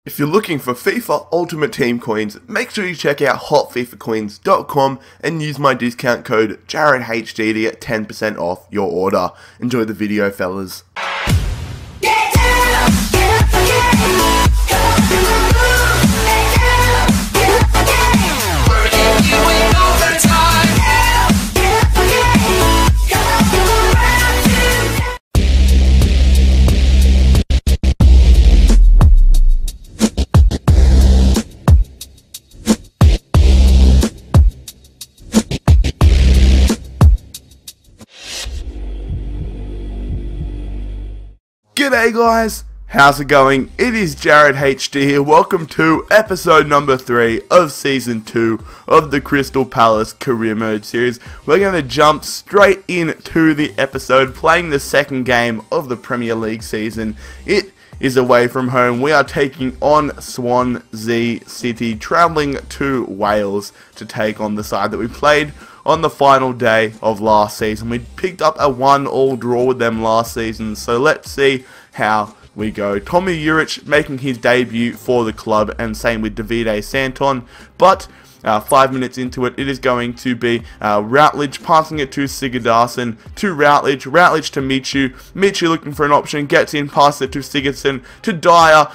If you're looking for FIFA Ultimate Team coins, make sure you check out hotfifacoins.com and use my discount code JarradHD to get 10% off your order. Enjoy the video, fellas. G'day guys, how's it going? It is JarradHD here. Welcome to episode number 3 of season 2 of the Crystal Palace Career Mode series. We're going to jump straight into the episode, playing the second game of the Premier League season. It is away from home. We are taking on Swansea City, travelling to Wales to take on the side that we played on the final day of last season. We picked up a 1-1 draw with them last season, so let's see how we go. Tommy Juric making his debut for the club, and same with Davide Santon, but 5 minutes into it, it is going to be Routledge passing it to Sigurdarsson, to Routledge to Michu looking for an option, gets in, passes it to Sigurdsson, to Dyer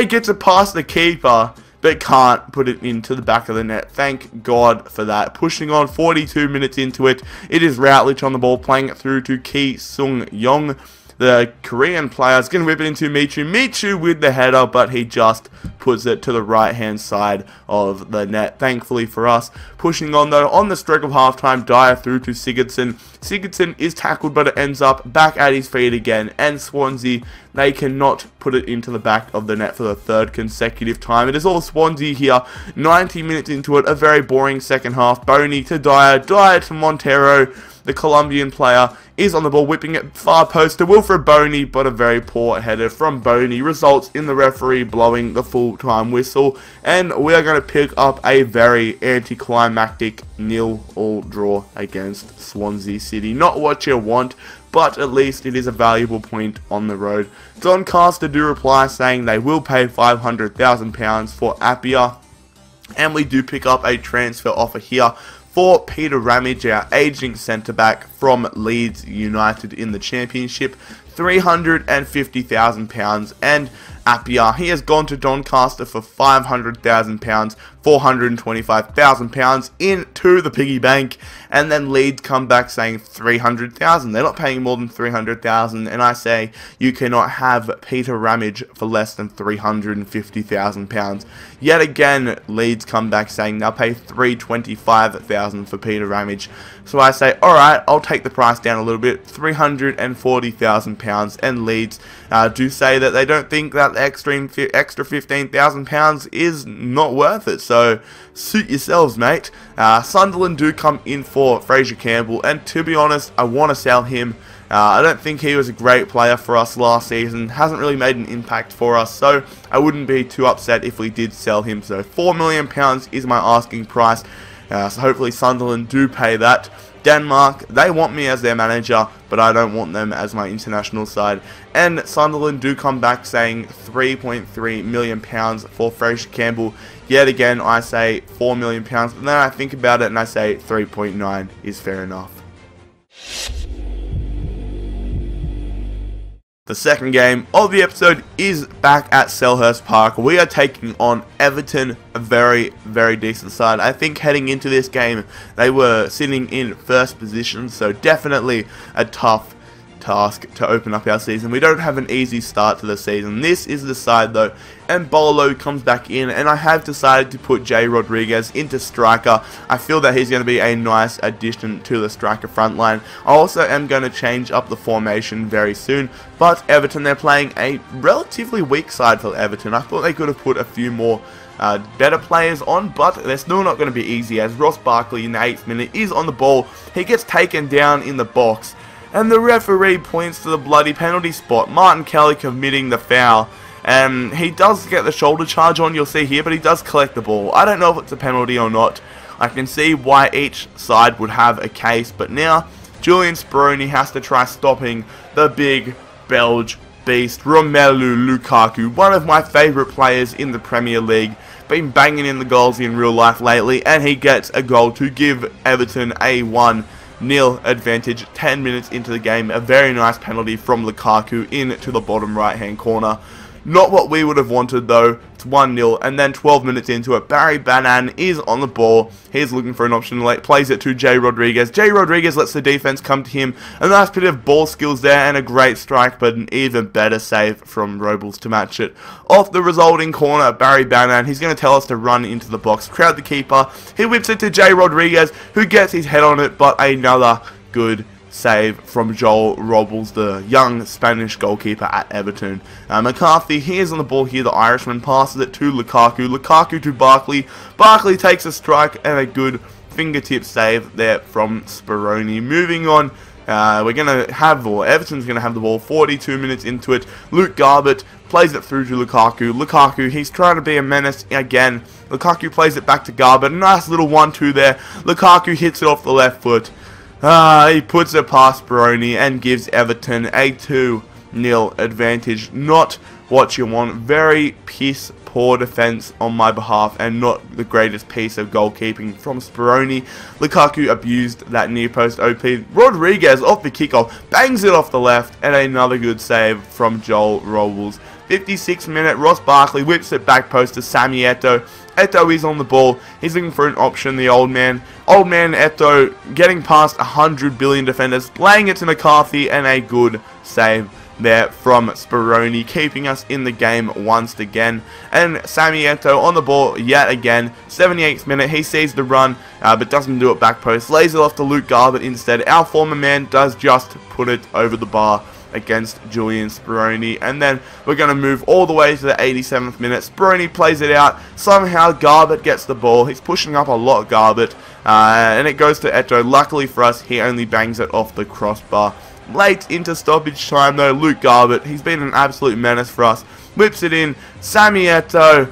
gets it past the keeper, but can't put it into the back of the net. Thank God for that. Pushing on 42 minutes into it, it is Routledge on the ball, playing it through to Ki Sung Yong. The Korean player is going to whip it into Michu with the header, but he just puts it to the right hand side of the net, thankfully for us. Pushing on though, on the stroke of halftime, Dyer through to Sigurdsson. Sigurdsson is tackled, but it ends up back at his feet again, and Swansea, they cannot put it into the back of the net for the third consecutive time. It is all Swansea here, 90 minutes into it, a very boring second half. Boney to Dyer to Montero. The Colombian player is on the ball, whipping it far post to Wilfred Boney, but a very poor header from Boney results in the referee blowing the full-time whistle, and we are going to pick up a very anticlimactic 0-0 draw against Swansea City. Not what you want, but at least it is a valuable point on the road. Doncaster do reply saying they will pay £500,000 for Appiah, and we do pick up a transfer offer here for Peter Ramage, our aging centre-back from Leeds United in the Championship, £350,000, and Appiah, he has gone to Doncaster for £500,000, £425,000 into the piggy bank, and then Leeds come back saying £300,000. They're not paying more than £300,000, and I say you cannot have Peter Ramage for less than £350,000. Yet again, Leeds come back saying they'll pay £325,000 for Peter Ramage. So I say, alright, I'll take the price down a little bit, £340,000, and Leeds do say that they don't think that extra £15,000 is not worth it. So suit yourselves, mate. Sunderland do come in for Fraser Campbell, and to be honest, I want to sell him. I don't think he was a great player for us last season, hasn't really made an impact for us, so I wouldn't be too upset if we did sell him. So £4 million is my asking price, so hopefully Sunderland do pay that. Denmark, they want me as their manager, but I don't want them as my international side. And Sunderland do come back saying £3.3 million for Fraser Campbell. Yet again, I say £4 million, but then I think about it and I say 3.9 is fair enough. The second game of the episode is back at Selhurst Park. We are taking on Everton, a very, very decent side. I think heading into this game, they were sitting in first position, so definitely a tough task to open up our season. We don't have an easy start to the season. This is the side though, and Bolo comes back in, and I have decided to put Jay Rodriguez into striker. I feel that he's going to be a nice addition to the striker front line. I also am going to change up the formation very soon, but Everton, they're playing a relatively weak side for Everton. I thought they could have put a few more better players on, but they're still not going to be easy, as Ross Barkley in the 8th minute is on the ball. He gets taken down in the box, and the referee points to the bloody penalty spot. Martin Kelly committing the foul. He does get the shoulder charge on, you'll see here, but he does collect the ball. I don't know if it's a penalty or not. I can see why each side would have a case, but now Julian Speroni has to try stopping the big Belge beast, Romelu Lukaku, one of my favourite players in the Premier League. Been banging in the goals in real life lately, and he gets a goal to give Everton a 1-0 advantage 10 minutes into the game. A very nice penalty from Lukaku into the bottom right hand corner. Not what we would have wanted though. It's 1-0, and then 12 minutes into it, Barry Banan is on the ball. He's looking for an option late, plays it to Jay Rodriguez. Jay Rodriguez lets the defense come to him. A nice bit of ball skills there and a great strike, but an even better save from Robles to match it. Off the resulting corner, Barry Banan, he's going to tell us to run into the box, crowd the keeper. He whips it to Jay Rodriguez, who gets his head on it, but another good save from Joel Robles, the young Spanish goalkeeper at Everton. McCarthy, he is on the ball here. The Irishman passes it to Lukaku. Lukaku to Barkley. Barkley takes a strike and a good fingertip save there from Speroni. Moving on, we're going to have, or Everton's going to have the ball 42 minutes into it. Luke Garbutt plays it through to Lukaku. Lukaku, he's trying to be a menace again. Lukaku plays it back to Garbutt. Nice little 1-2 there. Lukaku hits it off the left foot. He puts it past Speroni and gives Everton a 2-0 advantage. Not what you want. Very piss poor defense on my behalf, and not the greatest piece of goalkeeping from Speroni. Lukaku abused that near post OP. Rodriguez off the kickoff bangs it off the left, and another good save from Joel Robles. 56th minute, Ross Barkley whips it back post to Sammy Eto'o. Eto'o is on the ball. He's looking for an option, the old man. Old man Eto'o getting past 100 billion defenders, laying it to McCarthy, and a good save there from Speroni, keeping us in the game once again. And Sammy Eto'o on the ball yet again. 78th minute, he sees the run, but doesn't do it back post. Lays it off to Luke Garbutt instead. Our former man does just put it over the bar against Julian Speroni. And then we're going to move all the way to the 87th minute. Speroni plays it out. Somehow Garbutt gets the ball. He's pushing up a lot, Garbutt. And it goes to Eto'o. Luckily for us, he only bangs it off the crossbar. Late into stoppage time though, Luke Garbutt, he's been an absolute menace for us. Whips it in. Sammy Eto'o,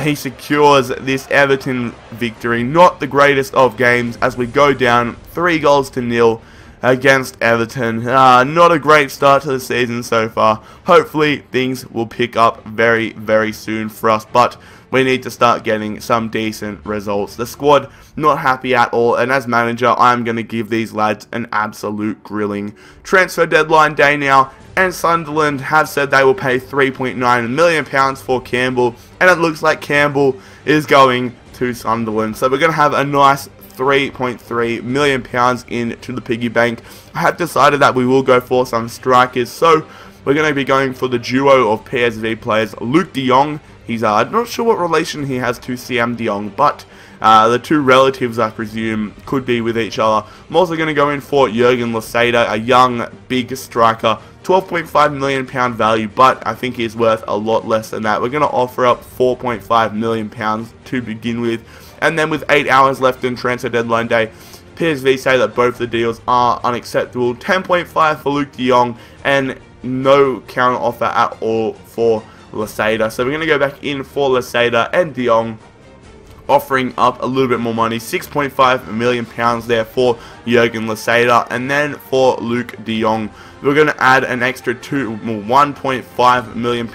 he secures this Everton victory. Not the greatest of games as we go down 3-0 against Everton. Not a great start to the season so far. Hopefully things will pick up very, very soon for us, but we need to start getting some decent results. The squad not happy at all, and as manager I'm going to give these lads an absolute grilling. Transfer deadline day now, and Sunderland have said they will pay £3.9 million for Campbell, and it looks like Campbell is going to Sunderland. So we're going to have a nice £3.3 million into the piggy bank. I have decided that we will go for some strikers, so we're going to be going for the duo of PSV players. Luke de Jong, he's not sure what relation he has to Siam de Jong, but the two relatives, I presume, could be with each other. I'm also going to go in for Jurgen Laseda, a young, big striker. £12.5 million value, but I think he's worth a lot less than that. We're going to offer up £4.5 million to begin with. And then with 8 hours left in transfer deadline day, PSV say that both the deals are unacceptable. 10.5 for Luke de Jong and no counter offer at all for Laseda. So we're going to go back in for Laseda and de Jong, offering up a little bit more money. £6.5 million there for Jurgen Laseda. And then for Luke de Jong, we're going to add an extra £1.5 million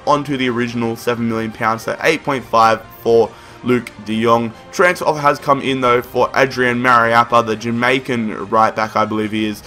onto the original £7 million. So 8.5 for Luke de Jong. Transfer offer has come in though for Adrian Mariappa, the Jamaican right back, I believe he is.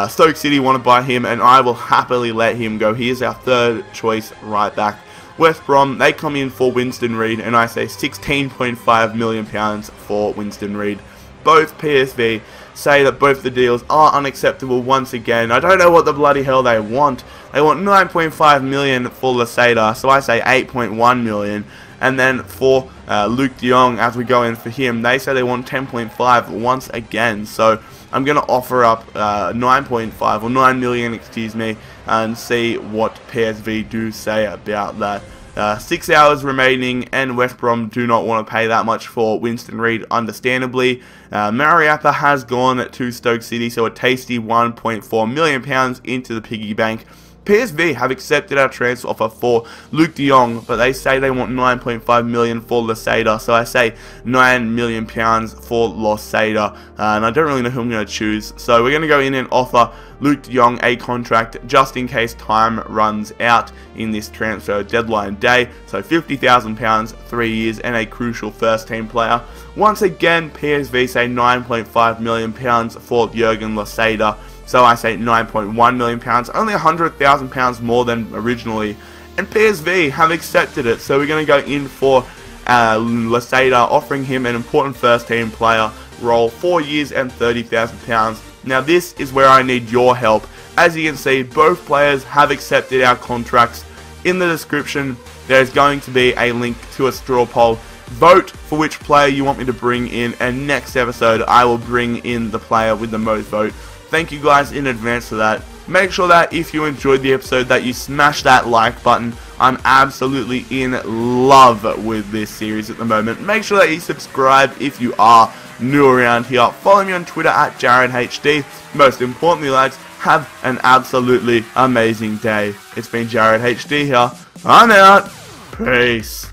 Stoke City want to buy him, and I will happily let him go. He is our third choice right back. West Brom, they come in for Winston Reid, and I say £16.5 million for Winston Reid. Both PSV say that both the deals are unacceptable once again. I don't know what the bloody hell they want. They want £9.5 million for Laseda, so I say £8.1 million. And then for Luke de Jong, as we go in for him, they say they want 10.5 once again. So I'm going to offer up 9.5 or 9 million, excuse me, and see what PSV do say about that. 6 hours remaining, and West Brom do not want to pay that much for Winston Reid, understandably. Mariappa has gone to Stoke City, so a tasty £1.4 million into the piggy bank. PSV have accepted our transfer offer for Luke de Jong, but they say they want 9.5 million for Losada, so I say £9 million for Losada, and I don't really know who I'm going to choose, so we're going to go in and offer Luke de Jong a contract just in case time runs out in this transfer deadline day, so £50,000, 3 years, and a crucial first team player. Once again, PSV say £9.5 million for Jurgen Losada, so I say £9.1 million, only £100,000 more than originally, and PSV have accepted it, so we're going to go in for Losada, offering him an important first team player role, 4 years and £30,000. Now this is where I need your help. As you can see, both players have accepted our contracts. In the description, there's going to be a link to a straw poll. Vote for which player you want me to bring in, and next episode I will bring in the player with the most vote. Thank you guys in advance for that. Make sure that if you enjoyed the episode that you smash that like button. I'm absolutely in love with this series at the moment. Make sure that you subscribe if you are new around here. Follow me on Twitter at JarradHD. Most importantly, lads, have an absolutely amazing day. It's been JarradHD here. I'm out. Peace.